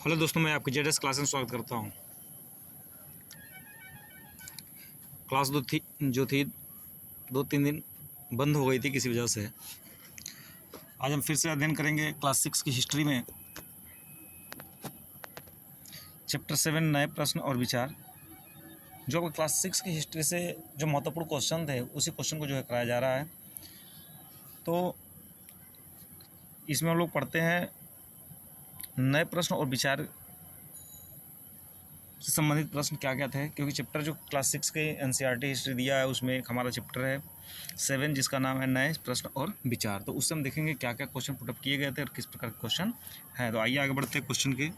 Hello दोस्तों, मैं आपकी जेडएस क्लास में स्वागत करता हूं। क्लास जो थी 2-3 दिन बंद हो गई थी किसी वजह से। आज हम फिर से अध्ययन करेंगे क्लास 6 की हिस्ट्री में चैप्टर 7 नए प्रश्न और विचार। जो कि क्लास 6 की हिस्ट्री से जो महत्वपूर्ण क्वेश्चन थे उसी क्वेश्चन को जो है कराया जा रहा है। तो इसमें हम लोग पढ़ते हैं नए प्रश्न और विचार से संबंधित प्रश्न क्या क्या थे, क्योंकि चैप्टर जो क्लास 6 के एनसीईआरटी हिस्ट्री दिया है उसमें एक हमारा चैप्टर है 7 जिसका नाम है नए प्रश्न और विचार। तो उससे हम देखेंगे क्या क्या क्वेश्चन पुटअप किए गए थे और किस प्रकार के क्वेश्चन हैं। तो आइए आगे बढ़ते हैं क्वेश्चन के।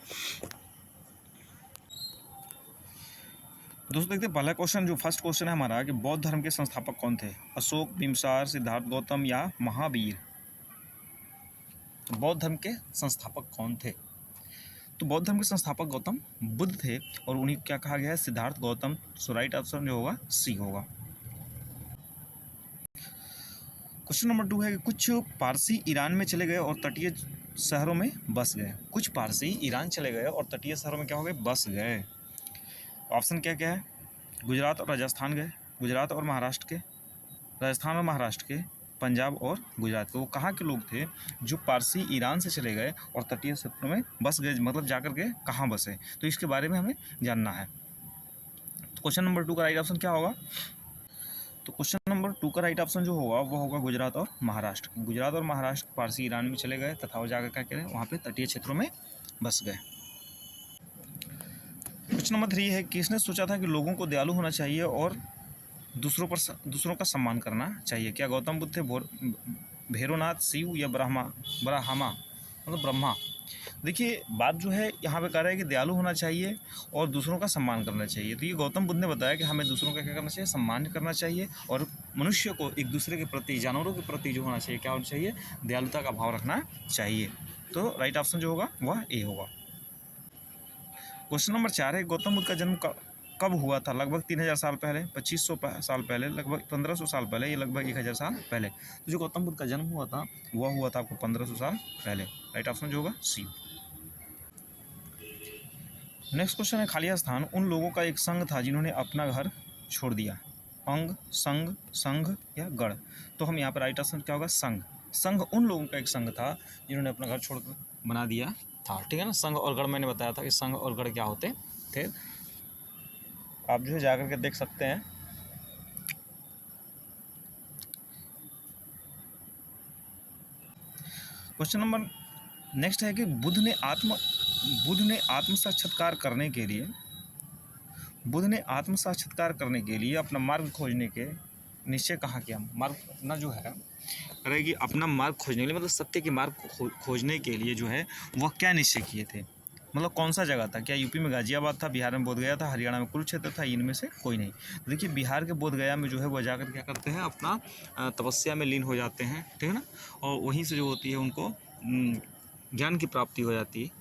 दोस्तों देखते हैं पहला क्वेश्चन, जो फर्स्ट क्वेश्चन है हमारा कि बौद्ध धर्म के संस्थापक कौन थे? अशोक, बिम्बसार, सिद्धार्थ गौतम या महावीर? तो बौद्ध धर्म के संस्थापक कौन थे? तो बौद्ध धर्म के संस्थापक गौतम बुद्ध थे और उन्हीं क्या कहा गया है? सिद्धार्थ गौतम। सो राइट ऑप्शन जो होगा सी होगा। क्वेश्चन नंबर 2 है कि कुछ पारसी ईरान में चले गए और तटीय शहरों में बस गए। कुछ पारसी ईरान चले गए और तटीय शहरों में क्या हो गए? बस गए। ऑप्शन क्या क्या है? गुजरात और राजस्थान गए, गुजरात और महाराष्ट्र के, राजस्थान और महाराष्ट्र के, पंजाब और गुजरात के। वो कहाँ के लोग थे जो पारसी ईरान से चले गए और तटीय क्षेत्रों में बस गए? मतलब जाकर के कहाँ बसे? तो इसके बारे में हमें जानना है। तो क्वेश्चन नंबर 2 का राइट ऑप्शन क्या होगा? तो क्वेश्चन नंबर 2 का राइट ऑप्शन जो होगा वो होगा गुजरात और महाराष्ट्र। गुजरात और महाराष्ट्र पारसी ईरान में चले गए तथा वो जाकर क्या करें? वहाँ पे तटीय क्षेत्रों में बस गए। क्वेश्चन नंबर 3 है किसने सोचा था कि लोगों को दयालु होना चाहिए और दूसरों का सम्मान करना चाहिए? क्या गौतम बुद्ध थे, भैरवनाथ, शिव या ब्रह्मा? मतलब ब्रह्मा। देखिए बात जो है यहाँ पे कह रहा है कि दयालु होना चाहिए और दूसरों का सम्मान करना चाहिए। तो ये गौतम बुद्ध ने बताया कि हमें दूसरों का क्या करना चाहिए? सम्मान करना चाहिए और मनुष्य को एक दूसरे के प्रति, जानवरों के प्रति जो होना चाहिए, क्या होना चाहिए? दयालुता का भाव रखना चाहिए। तो राइट ऑप्शन जो होगा वह ए होगा। क्वेश्चन नंबर 4 है गौतम बुद्ध का जन्म कब हुआ था? लगभग 3000 साल पहले, 2500 साल पहले, लगभग 1500 साल पहले या लगभग 1000 साल पहले? तो जो गौतम बुद्ध का जन्म हुआ था वह हुआ था आपको 1500 साल पहले। राइट ऑप्शन जो होगा सी। नेक्स्ट क्वेश्चन है खालिया स्थान उन लोगों का एक संघ था जिन्होंने अपना घर छोड़ दिया। अंग, संघ, संघ या गढ़? तो हम यहाँ पर राइट ऑप्शन क्या होगा? संघ। संघ उन लोगों का एक संघ था जिन्होंने अपना घर छोड़कर बना दिया था। ठीक है ना। संघ और गढ़ मैंने बताया था कि संघ और गढ़ क्या होते थे। आप जो है जाकर के देख सकते हैं। क्वेश्चन नंबर नेक्स्ट है कि बुद्ध ने आत्म साक्षात्कार करने के लिए अपना मार्ग खोजने के निश्चय कहाँ किया? मार्ग अपना जो है रहेगी अपना मार्ग खोजने के लिए, मतलब सत्य के मार्ग खोजने के लिए जो है वह क्या निश्चय किए थे? मतलब कौन सा जगह था? क्या यूपी में गाजियाबाद था, बिहार में बोधगया था, हरियाणा में कुरुक्षेत्र था? इनमें से कोई नहीं। तो देखिए बिहार के बोधगया में जो है वह जाकर क्या करते हैं? अपना तपस्या में लीन हो जाते हैं। ठीक है ना। और वहीं से जो होती है उनको ज्ञान की प्राप्ति हो जाती है।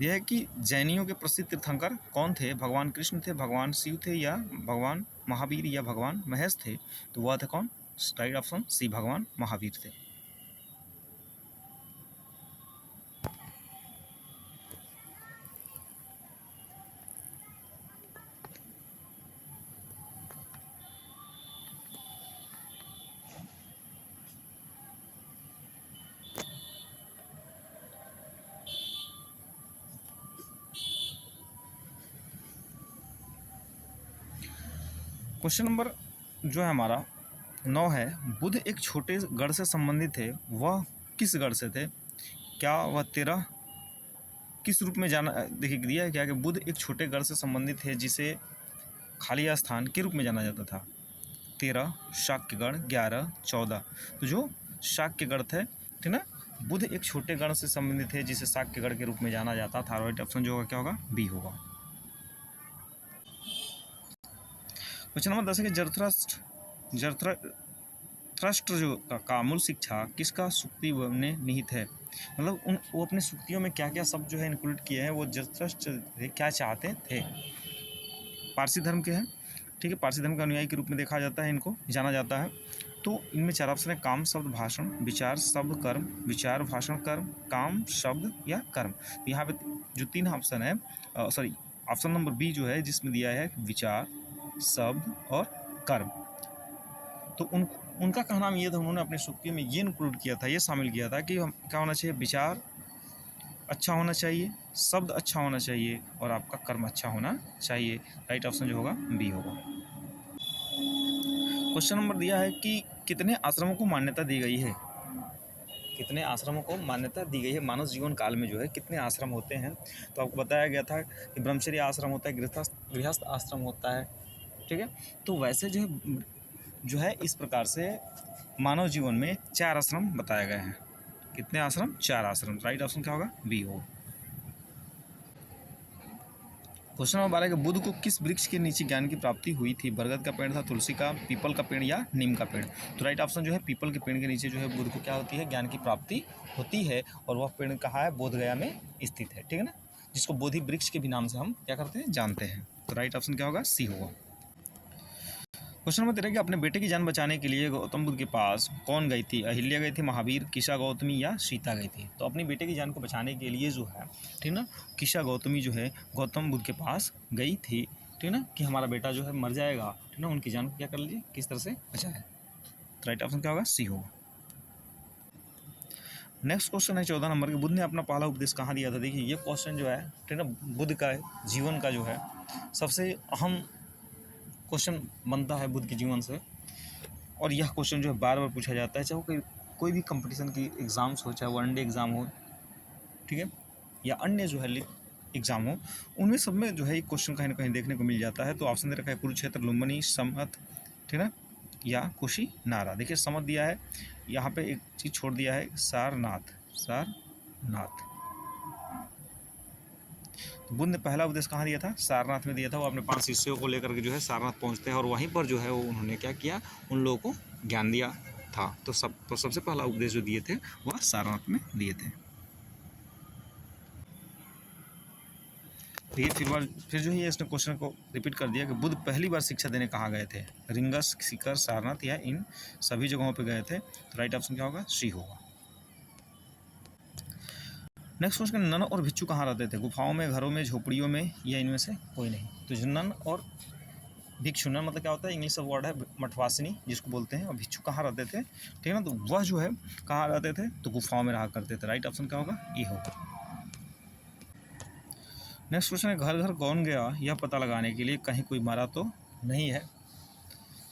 यह है कि जैनियों के प्रसिद्ध तीर्थंकर कौन थे? भगवान कृष्ण थे, भगवान शिव थे या भगवान महावीर या भगवान महेश थे? तो वह थे कौन? राइट ऑप्शन सी, भगवान महावीर थे। क्वेश्चन नंबर जो है हमारा 9 है बुद्ध एक छोटे गढ़ से संबंधित थे, वह किस गढ़ से थे? क्या वह 13 किस रूप में जाना? देखिए दिया है क्या कि बुद्ध एक छोटे गढ़ से संबंधित थे जिसे खालिया स्थान के रूप में जाना जाता था। 13 शाक्यगढ़, 11 14। तो जो शाक्यगढ़ थे, ठीक ना, बुद्ध एक छोटे गढ़ से संबंधित थे जिसे शाक्यगढ़ के रूप में जाना जाता था। राइट ऑप्शन जो होगा क्या होगा? बी होगा। क्वेश्चन नंबर 10 है कि जरथष्ट्र जो का मूल शिक्षा किसका सूक्ति में निहित है, मतलब वो अपने सूक्तियों में क्या क्या शब्द जो है इंक्लूड किए हैं, वो जरथष्ट्र क्या चाहते थे। पारसी धर्म के हैं, ठीक है, पारसी धर्म के अनुयायी के रूप में देखा जाता है, इनको जाना जाता है। तो इनमें 4 ऑप्शन है, काम शब्द भाषण, विचार शब्द कर्म, विचार भाषण कर्म, काम शब्द या कर्म। यहाँ पे जो 3 ऑप्शन है, सॉरी ऑप्शन नंबर बी जो है जिसमें दिया है विचार शब्द और कर्म। तो उनका कहना ये था, उन्होंने अपने सूक्ति में ये इंक्लूड किया था, ये शामिल किया था कि हम क्या होना चाहिए, विचार अच्छा होना चाहिए, शब्द अच्छा होना चाहिए और आपका कर्म अच्छा होना चाहिए। राइट ऑप्शन जो होगा बी होगा। क्वेश्चन नंबर दिया है कि कितने आश्रमों को मान्यता दी गई है, कितने आश्रमों को मान्यता दी गई है, मानव जीवन काल में जो है कितने आश्रम होते हैं। तो आपको बताया गया था कि ब्रह्मचर्य आश्रम होता है, गृहस्थ आश्रम होता है, ठीक है। तो वैसे जो है इस प्रकार से मानव जीवन में 4 आश्रम बताए गए हैं। कितने आश्रम, 4 आश्रम। राइट ऑप्शन क्या होगा, बी होगा। क्वेश्चन नंबर 12 बुद्ध को किस वृक्ष के नीचे ज्ञान की प्राप्ति हुई थी, बरगद का पेड़ था, तुलसी का, पीपल का पेड़ या नीम का पेड़। तो राइट ऑप्शन जो है पीपल के पेड़ के नीचे जो है बुद्ध को क्या होती है, ज्ञान की प्राप्ति होती है। और वह पेड़ कहाँ है, बोधगया में स्थित है, ठीक है ना, जिसको बोधि वृक्ष के भी नाम से हम क्या करते हैं, जानते हैं। तो राइट ऑप्शन क्या होगा, सी होगा। क्वेश्चन नंबर 13 कि अपने बेटे की जान बचाने के लिए गौतम बुद्ध के पास कौन गई थी, अहिल्या गई थी, महावीर, किशा गौतमी या सीता गई थी। तो अपने बेटे की जान को बचाने के लिए जो है, ठीक ना, किशा गौतमी जो है गौतम बुद्ध के पास गई थी, ठीक ना, कि हमारा बेटा जो है मर जाएगा, ठीक ना, उनकी जान को क्या कर लीजिए, किस तरह से बचाए। तो राइट ऑप्शन क्या होगा, सी होगा। नेक्स्ट क्वेश्चन है 14 नंबर के, बुद्ध ने अपना पहला उपदेश कहाँ दिया था। देखिए ये क्वेश्चन जो है, ठीक ना, बुद्ध का जीवन का जो है सबसे अहम क्वेश्चन बनता है बुद्ध के जीवन से। और यह क्वेश्चन जो है बार बार पूछा जाता है, चाहे वो कोई भी कंपटीशन की एग्ज़ाम्स हो, चाहे वो वनडे एग्ज़ाम हो, ठीक है, या अन्य जो है एग्ज़ाम हो, उनमें सब में जो है एक क्वेश्चन कहीं ना कहीं देखने को मिल जाता है। तो ऑप्शन दे रखा है कुरुक्षेत्र, लुम्बिनी, समत, ठीक है, या कुशी नारा। देखिए समत दिया है, यहाँ पे एक चीज़ छोड़ दिया है, सारनाथ। तो बुद्ध ने पहला उपदेश कहाँ दिया था, सारनाथ में दिया था। वो अपने 5 शिष्यों को लेकर के जो है सारनाथ पहुँचते हैं और वहीं पर जो है वो उन्होंने क्या किया, उन लोगों को ज्ञान दिया था। तो सबसे पहला उपदेश जो दिए थे वह सारनाथ में दिए थे। फिर जो है इसने क्वेश्चन को रिपीट कर दिया कि बुद्ध पहली बार शिक्षा देने कहाँ गए थे, रिंगस, सीकर, सारनाथ या इन सभी जगहों पर गए थे। तो राइट ऑप्शन क्या होगा, सी होगा। नेक्स्ट क्वेश्चन, नन और भिक्षु कहाँ रहते थे, गुफाओं में, घरों में, झोपड़ियों में या इनमें से कोई नहीं। तो जो नन और भिक्षु, नन मतलब क्या होता है, इंग्लिश का वर्ड है मठवासिनी जिसको बोलते हैं, और भिक्षु कहाँ रहते थे, ठीक है ना, तो वह जो है कहाँ रहते थे, तो गुफाओं में रहा करते थे। राइट ऑप्शन क्या होगा, ये होगा। नेक्स्ट क्वेश्चन है, घर घर कौन गया यह पता लगाने के लिए कहीं कोई मारा तो नहीं है।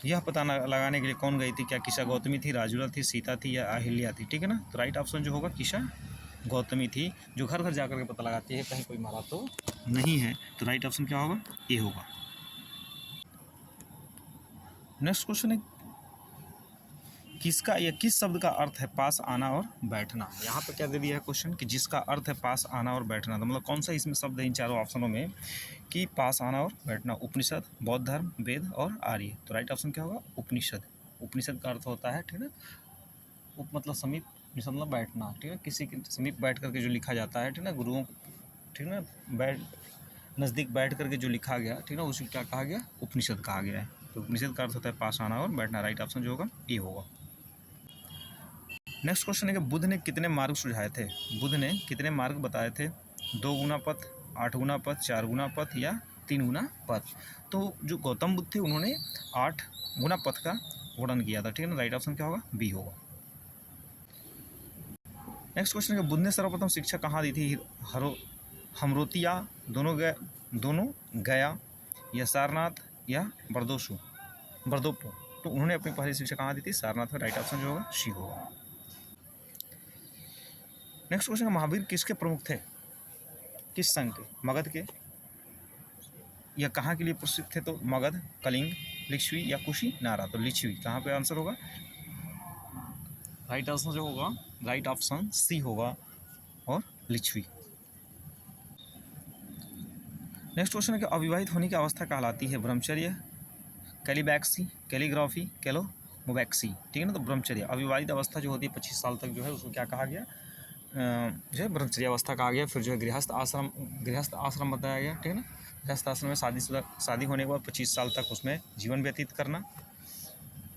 यह पता लगाने के लिए कौन गई थी, क्या किशा गौतमी थी, राजुला थी, सीता थी या अहिल्या थी, ठीक है ना। तो राइट ऑप्शन जो होगा किशा गौतमी थी, जो घर घर जाकर के पता लगाती है कहीं कोई मारा तो नहीं है। तो राइट ऑप्शन क्या होगा, ये होगा। नेक्स्ट क्वेश्चन है, किसका या किस शब्द का अर्थ है पास आना और बैठना। यहाँ पर क्या दे दिया है क्वेश्चन कि जिसका अर्थ है पास आना और बैठना। तो मतलब कौन सा इसमें शब्द है इन चारों ऑप्शनों में कि पास आना और बैठना, उपनिषद, बौद्ध धर्म, वेद और आर्य। तो राइट ऑप्शन क्या होगा, उपनिषद। उपनिषद का अर्थ होता है, ठीक है, उप मतलब समीप, निषद मतलब बैठना, ठीक है, किसी के समीप बैठ करके जो लिखा जाता है, ठीक है ना, गुरुओं, ठीक है ना, नज़दीक बैठ करके जो लिखा गया, ठीक है ना, उसी क्या कहा गया, उपनिषद कहा गया है। तो उपनिषद का अर्थ होता है पास आना और बैठना। राइट ऑप्शन जो होगा ये होगा। नेक्स्ट क्वेश्चन है कि बुद्ध ने कितने मार्ग सुझाए थे। बुद्ध ने कितने मार्ग बताए थे, 2 गुना पथ, 8 गुना पथ, 4 गुना पथ या 3 गुना पथ। तो जो गौतम बुद्ध थे उन्होंने 8 गुना पथ का वर्णन किया था, ठीक है ना। राइट ऑप्शन क्या होगा, बी होगा। नेक्स्ट क्वेश्चन है कि बुद्ध ने सर्वप्रथम शिक्षा कहाँ दी थी, हमरोतिया, दोनों गया या सारनाथ या बरदोपो। तो उन्होंने अपनी पहली शिक्षा कहाँ दी थी, सारनाथ में। राइट ऑप्शन जो होगा सी होगा। नेक्स्ट क्वेश्चन, महावीर किसके प्रमुख थे, किस संघ के, मगध के या कहाँ के लिए प्रसिद्ध थे। तो मगध, कलिंग, लिच्छवी या कुशी नारा। तो लिच्छवी कहाँ पे आंसर होगा, राइट आंसर जो होगा, राइट ऑप्शन सी होगा और लिच्छवी। नेक्स्ट क्वेश्चन है कि अविवाहित होने की अवस्था कहलाती है ब्रह्मचर्य, कैलिबैक्सी, कैलीग्राफी, मोवैक्सी, ठीक है ना। तो ब्रह्मचर्य, अविवाहित अवस्था जो होती है 25 साल तक जो है उसको क्या कहा गया, जो है ब्रह्मचर्य अवस्था कहा गया। फिर जो है गृहस्थ आश्रम बताया गया, ठीक है ना। गृहस्थ आश्रम में शादी होने के बाद 25 साल तक उसमें जीवन व्यतीत करना।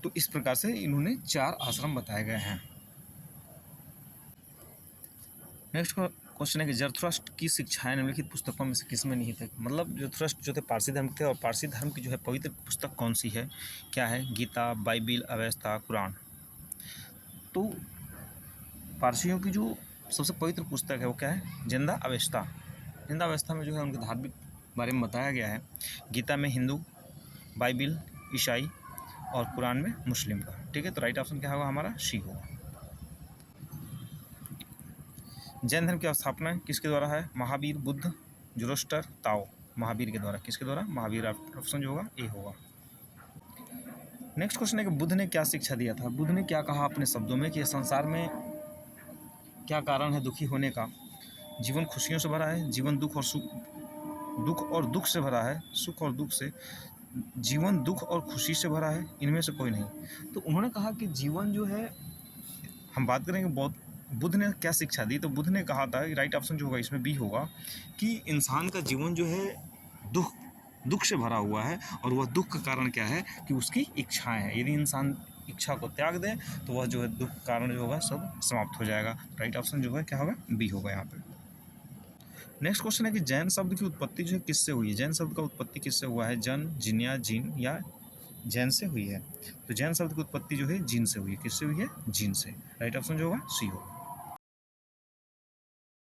तो इस प्रकार से इन्होंने 4 आश्रम बताए गए हैं। नेक्स्ट क्वेश्चन है कि जरथुस्त्र की शिक्षाएं निम्नलिखित पुस्तकों में से किसमें निहित है। मतलब जरथुस्त्र जो थे पारसी धर्म के थे, और पारसी धर्म की जो है पवित्र पुस्तक कौन सी है, क्या है, गीता, बाइबिल, अवेस्ता, कुरान। तो पारसियों की जो सबसे पवित्र पुस्तक है वो क्या है, जिंदा अवेस्ता। जिंदा अवेस्ता में जो है उनके धार्मिक बारे में बताया गया है। गीता में हिंदू, बाइबिल ईसाई और कुरान में मुस्लिम का, ठीक है। तो राइट ऑप्शन क्या होगा हमारा, सी होगा। जैन धर्म की स्थापना किसके द्वारा है, महावीर, बुद्ध, ज़ोरोस्टर, ताओ। महावीर के द्वारा, किसके द्वारा, महावीर। ऑप्शन जो होगा ए होगा। नेक्स्ट क्वेश्चन है कि बुद्ध ने क्या शिक्षा दिया था। बुद्ध ने क्या कहा अपने शब्दों में कि संसार में क्या कारण है दुखी होने का। जीवन खुशियों से भरा है, जीवन दुख और दुख से भरा है, सुख और दुख से। जीवन दुख और खुशी से भरा है, इनमें से कोई नहीं। तो उन्होंने कहा कि जीवन जो है, हम बात करेंगे बहुत बुद्ध ने क्या शिक्षा दी। तो बुद्ध ने कहा था, राइट ऑप्शन जो होगा इसमें बी होगा, कि इंसान का जीवन जो है दुख से भरा हुआ है, और वह दुख का कारण क्या है कि उसकी इच्छाएं हैं। यदि इंसान इच्छा को त्याग दे तो वह जो है दुख कारण जो होगा सब समाप्त हो जाएगा। राइट ऑप्शन जो है क्या होगा, बी होगा यहाँ पे। नेक्स्ट क्वेश्चन है कि जैन शब्द की उत्पत्ति जो है किससे हुई है। जैन शब्द का उत्पत्ति किससे हुआ है, जन, जिन्या, जीन या जैन से हुई है। तो जैन शब्द की उत्पत्ति जो है जीन से हुई है। किससे हुई है, जीन से। राइट ऑप्शन जो होगा सी होगा।